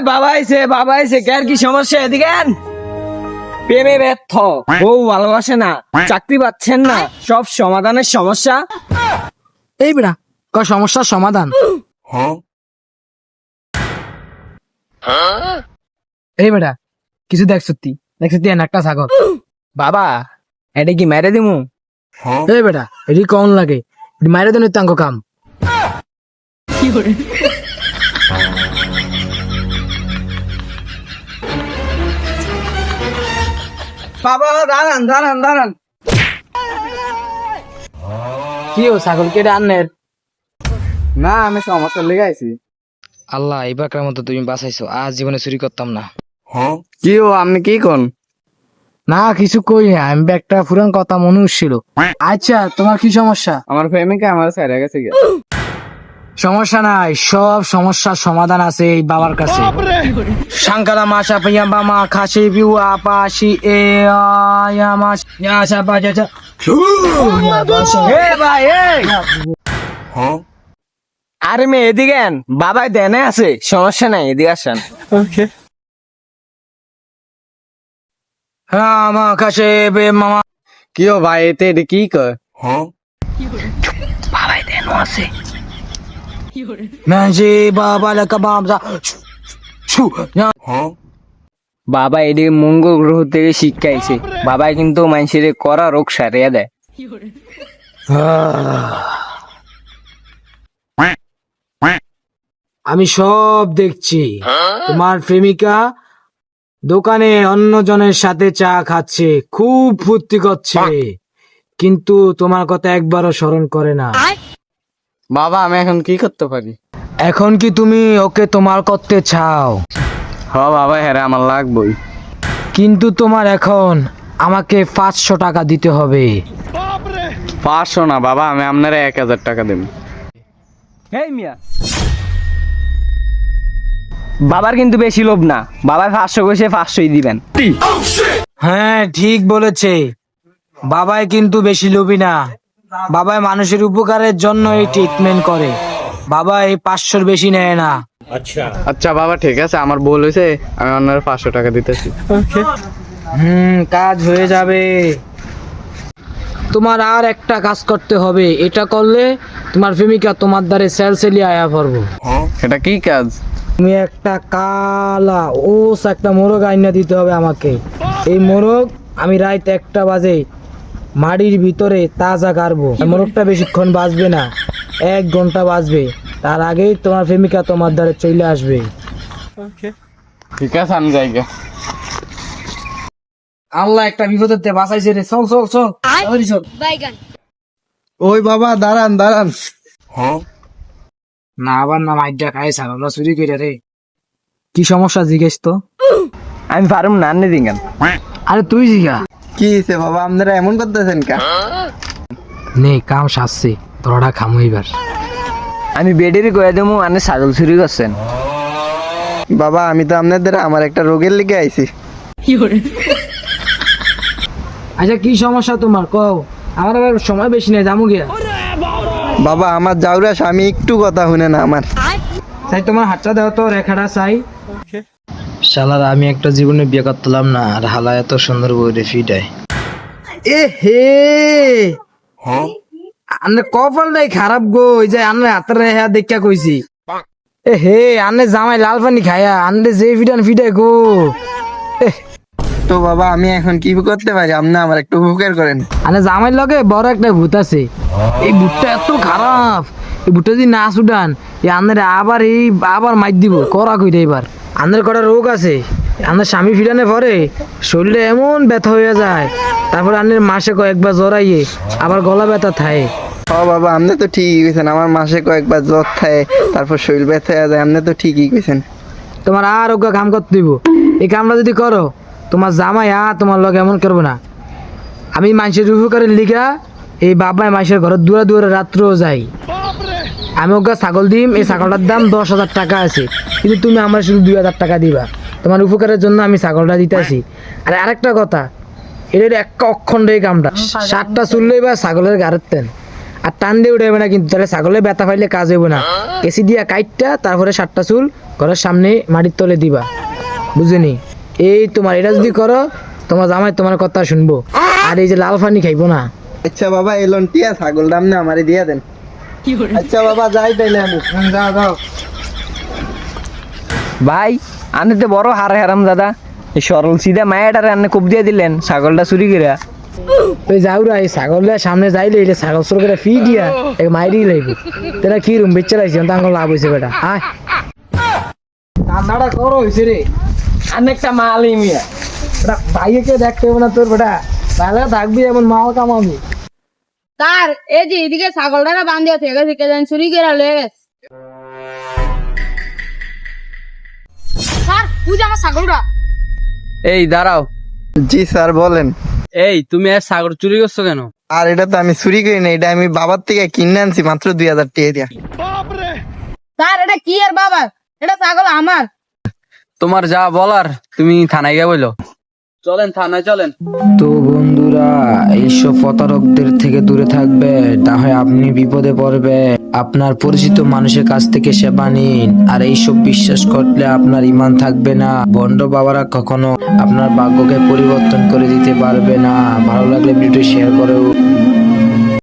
বাবা আইছে কার কি সমস্যা এদিকে আন। প্রেমে ব্যর্থ, বউ ভালোবাসে না, চাকরি পাচ্ছেন না, সব সমাধানের সমস্যা। এই বেটা সমস্যার সমাধান। এই বেটা কিছু দেখছ একটা ছাগল। বাবা এটা কি মেরে দিমু? এই বেটা এটি কম লাগে, মাইরে দেন তাঙ্গ কাম। বাবা দাঁড়ান দাঁড়ান দাঁড়ান। কি ও ছাগল কেটে আননের? না আমি সমস্যা লেগে আইছি। আল্লাহ এইবার মতো তুমি বাঁচাইছো, আজ জীবনে চুরি করতাম না। কি ও আপনি কি কোন? না কিছু কই না, আমি একটা পুরান কথা মনে হচ্ছিল। আচ্ছা তোমার কি সমস্যা? আমার প্রেমিকা আমার ছেড়ে গেছে গিয়া। সমস্যা নাই, সব সমস্যার সমাধান আছে এই বাবার কাছে। সাংকালা মাসা পিয়া বামা খাসি বিউ আপাশি এ আয়া মাস ইয়া সাপা যা। এ ভাই এই আরে মে এদিকে আন, বাবাই দেনে আছে, সমস্যা নাই, এদিকে আসেন। হ্যাঁ মা খাসে বে মামা। কি ও ভাই এতে এটা কি কয়? বাবাই দেনো আছে। মাঝে বাবা লেখা বামজা ছু না। বাবা এদিকে মঙ্গল গ্রহ থেকে শিক্ষা আইছে, বাবাই কিন্তু মানুষের করা রোগ সারিয়ে দেয়। আমি সব দেখছি, তোমার প্রেমিকা দোকানে অন্য জনের সাথে চা খাচ্ছে, খুব ফুর্তি করছে, কিন্তু তোমার কথা একবারও স্মরণ করে না। বাবা আমি এখন কি করতে পারি? এখন কি তুমি ওকে তোমার করতে চাও? হ বাবা হ্যাঁ আমার লাগবই। কিন্তু তোমার এখন আমাকে 500 টাকা দিতে হবে। 500 না বাবা, আমি আপনারা 1000 টাকা দেব। এই মিয়া বাবার কিন্তু বেশি লোভ না, বাবার 500 কইছে 500ই দিবেন। হ্যাঁ ঠিক বলেছে, বাবাই কিন্তু বেশি লোভী না, বাবাই মানুষের উপকারের জন্য এই ট্রিটমেন্ট করে, বাবা এই 500-র বেশি নেয় না। আচ্ছা বাবা ঠিক আছে, আমার ভুল হয়েছে, আমি আপনার 500 টাকা দিতেছি। কাজ হয়ে যাবে। তোমার আর একটা কাজ করতে হবে, এটা করলে তোমার প্রেমিকা তোমার দ্বারে সেলসেলি আয়া পড়বো। এটা কি কাজ? তুমি একটা কালা একটা মোরগ আইনা দিতে হবে আমাকে। এই মোরগ আমি রাত 1টা বাজে মাটির ভিতরে তাজা গাড়বো। মোরগটা বেশিক্ষণ বাঁচবে না, 1 ঘন্টা বাঁচবে, তার আগেই তোমার প্রেমিকা তোমার দ্বারে চলে আসবে। ঠিক আছে আমি যাইগা। আল্লাহ একটা বিপদের বাঁচাইছে রে, চল চল চল চল। ওই বাবা দাঁড়ান দাঁড়ান। না আবার না মাইডা খাইছ আমরা চুরি করে রে। কি সমস্যা জিজ্ঞেস তো? আমি পারুম না, আননি দিঙ্গান। আরে তুই জিগা। কি হয়েছে বাবা আপনারা এমন করতেছেন কা? নে কাম সাজছে, তোরা খামো এবার। আমি বেডেরই কয়ে দেবো আনে ছাগল চুরি করছেন। বাবা আমি তো আপনাদের আমার একটা রোগের লিগে আইছি। আচ্ছা কি সমস্যা তোমার কও, আমার আবার সময় বেশি নেই, যাবো গিয়া। বাবা আমার জাউরা স্বামী একটু কথা শুনে না আমার। তাই তোমার হাতটা দাও তো, রেখাটা চাই। শালার আমি একটা জীবনে বিয়ে করতাম না, আর হালা এত সুন্দর বউরে ফিটায়। এ হে আন্নে কপালটাই খারাপ গো, এই যে আন্নে হাতের রেখা দেখা কইছি। এ হে আন্নে জামাই লাল পানি খায়া আন্নে যে ফিটান ফিটায় গো। তো বাবা আমি এখন কি করতে পারি, আপনি আমার একটু উপকার করেন। আন্নে জামাই লগে বড় একটা ভূত আছে, এই ভূতটা এত খারাপ, এই ভূতটা যদি না ছুটান এই আন্নের আবার মাইর দিব করা কইটা। এবার আন্নের কটা রোগ আছে, আন্নের স্বামী ফিরানে পরে শরীরে এমন ব্যথা হয়ে যায়, তারপর আন্নের মাসে কয়েকবার জ্বরাইয়ে আবার গলা ব্যথা থাকে। ও বাবা আপনি তো ঠিকই কইছেন, আমার মাসে কয়েকবার জ্বর থাকে, তারপর শরীর ব্যথা হয়ে যায়, আপনি তো ঠিকই কইছেন। তোমার আর ওকে কাম করতে দিব, এই কামটা যদি করো তোমার জামাই তোমার লগে এমন করবো না। আমি মানুষের উপকারের লিগা এই বাবাই মানুষের ঘরে দূরে দূরে রাত্রেও যাই। আমি ওকে ছাগল দিম, এই ছাগলটার দাম 10,000 টাকা আছে, কিন্তু তুমি আমার শুধু 2,000 টাকা দিবা, তোমার উপকারের জন্য আমি ছাগলটা দিতেছি। আর আরেকটা কথা, এর একটা অক্ষণ এই কামটা 7টা চুললেই বা ছাগলের গাড়ের তেন, আর টান দিয়ে উঠাইবে না কিন্তু, তাহলে ছাগলে ব্যথা পাইলে কাজ হইব না। কেসি দিয়া কাইটটা তারপরে 7টা চুল ঘরের সামনে মাটির তলে দিবা, বুঝেনি? এই তোমার এটা যদি করো, তোমার জামাই তোমার কথা শুনবো, আর এই যে লাল পানি খাইবো না। আচ্ছা বাবা, এই লোনটিয়া ছাগল দাম না আমারে দিয়া দেন। আচ্ছা বাবা, যাই তাইলে আমি। যাও যাও। ভাই আনে তো বড় হারে হারাম দাদা, এই সরল সিধা মায়াটারে আনে কোপ দিয়ে দিলেন ছাগলটা চুরি করে। ওই যাওরা এই ছাগলের সামনে যাইলে এটা ছাগল চোর করে ফি দিয়া এক মাইরি লাগবে, তারা কি রুম বেচে লাগছে, তাঙ্গল লাভ হয়েছে বেটা। আয় কান্নাটা করো হয়েছে রে, অনেকটা মালই মিয়া। বেটা ভাইকে দেখতে হবে না তোর বেটা, তাহলে থাকবি এমন মাল কামাবি। তার এই যে এদিকে ছাগলটা বান্ধিয়া থেকে গেছে, কে জানি চুরি করে লয়ে গেছে। স্যার বুঝে আমার ছাগলটা। এই দাঁড়াও, জি স্যার বলেন। এই তুমি আর ছাগল চুরি করছো কেন? আর এটা তো আমি চুরি করি না, এটা আমি বাবার থেকে কিনে আনছি মাত্র 2000 টাকা দিয়া। স্যার এটা কি আর বাবা, এটা ছাগল আমার। তোমার যা বলার তুমি থানায় গিয়ে বলো। চলেন থানায় চলেন। তো বন্ধুরা, এইসব প্রতারকদের থেকে দূরে থাকবে, না হয় আপনি বিপদে পড়বে। আপনার পরিচিত মানুষের কাছ থেকে সেবা নিন, আর এইসব বিশ্বাস করলে আপনার ইমান থাকবে না। ভণ্ড বাবারা কখনো আপনার ভাগ্যকে পরিবর্তন করে দিতে পারবে না। ভালো লাগলে ভিডিও শেয়ার করো।